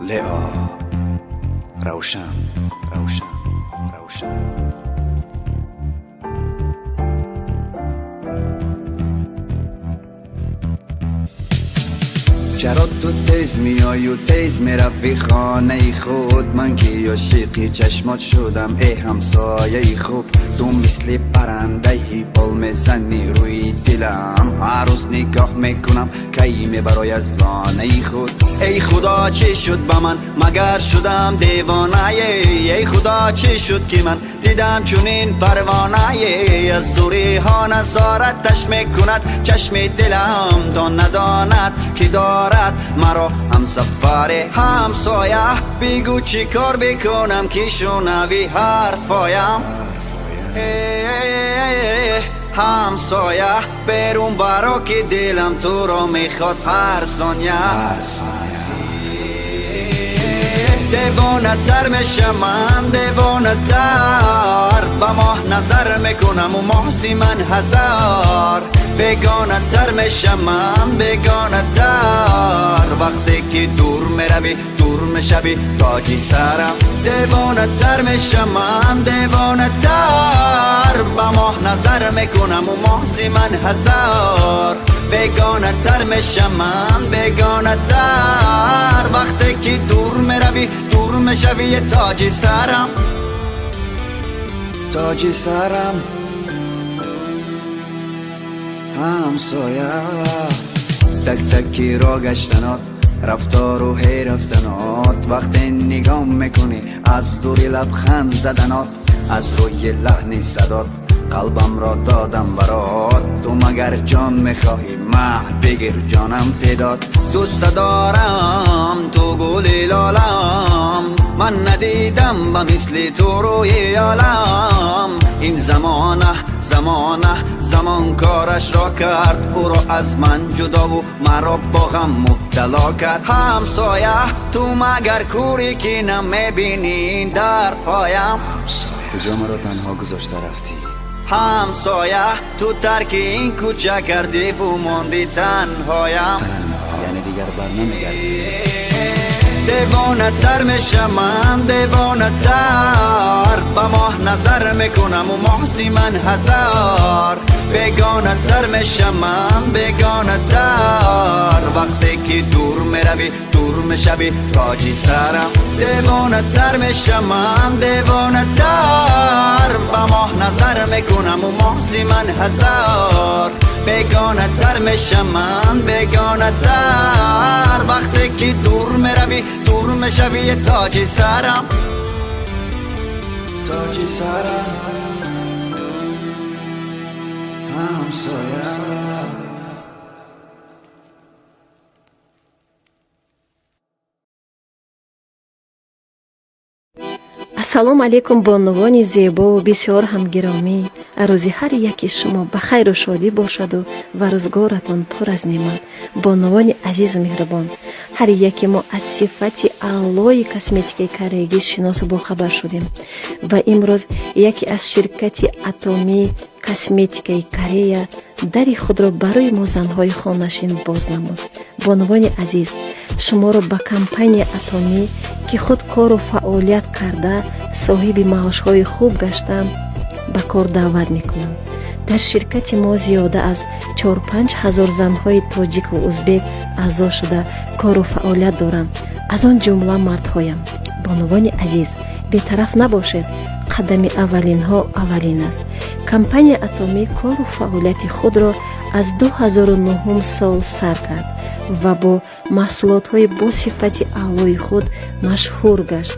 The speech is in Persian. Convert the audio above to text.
لئا روشن روشن روشن. چرا تو تیز میای و تیز میروی خانه خود؟ من که عاشقی چشمات شدم ای همسایه خوب. تو مثل پرنده ای بال میزنی روی دلم، هر روز نگاه میکنم کی میبرای از لانه خود. ای خدا چی شد با من مگر شدم دیوانه؟ ای خدا چی شد که من دیدم چونین پروانه؟ از دوری ها نظارتش میکند چشم دلم، تا نداند که دارد مرا همسفر همسایه. بگو چی کار بکنم که شنوی حرفایم؟ همسایه برون برا که دلم تو را میخواد هر ثانیه. دیوانه تر میشم من، دیوانه تر با ماه نظر میکنم و محسی من هزار. بیگانه تر میشم من، بیگانه تر وقتی که دور میروی دور میشوی تاجی سرم. دیوانه تر میشم من، دیوانه تر با ماه نظر میکنم و محسی من هزار. بیگانه تر میشم من، بیگانه تر وقتی که دور میروی دور میشوی تاجی سرم، تاجی سرم همسایه. تک تکی را گشتنات رفتار و هی رفتنات، وقتی نگاه میکنی از دوری لبخند زدنات، از روی لحن صدات قلبم را دادم برات. تو مگر جان میخواهی مه بگیر جانم فدات. دوست دارم تو گل لالم، من ندیدم با مثل تو روی عالم. این زمان کارش را کرد، او را از من جدا و مرا با غم مبتلا کرد. همسایه تو مگر کوری که نمیبینی دردهایم؟ کجا مرا تنها گذاشته رفتی؟ همسایه تو ترک این کوچه کردی و ماندی تنهایم، یعنی دیگر بر نمیگردی. دیوانه تر میشم من، دیوانه تر با ماه نظر میکنم و محسی من هزار. بیگانه تر میشم من، بیگانه تر وقتی که دور میروی دور میشوی تاجی سرم. دیوانه تر میشم من، دیوانه تر با ماه نظر میکنم و محسی من هزار. بیگانه تر میشم من، بیگانه تر وقتی که دور میروی دور میشوی تاجی سرم، تاجی سرم همسایه. ассалому алайкум бонувони зебову бисёр ҳамгиромӣ. рӯзи ҳар яки шумо ба хайру шодӣ бошаду ва рӯзгоратон пур аз неъмат. бонувони азизу меҳрубон, ҳар яке мо аз сифати аълои косметикаи кореягӣ шиносу бохабар шудем ва имрӯз яке аз ширкати атомии косметикаи Корея дари худро барои мо занҳои хонашин боз намуд. бонувони азиз, шуморо ба компания атомӣ ки худ кору фаъолият карда соҳиби маошҳои хуб гашта ба кор даъват мекунам. дар ширкати мо зиёда аз 4-5 ҳазор занҳои тоҷику узбек аъзо шуда кору фаъолият доранд, аз он ҷумла мардҳоям. бонувони азиз, бетараф набошед, қадами аввалинҳо аввалин аст. компания атомӣ кору фаъолияти худро аз 2009 сол сар кард ва бо маҳсулотҳои бо сифати аълои худ машҳур гашт.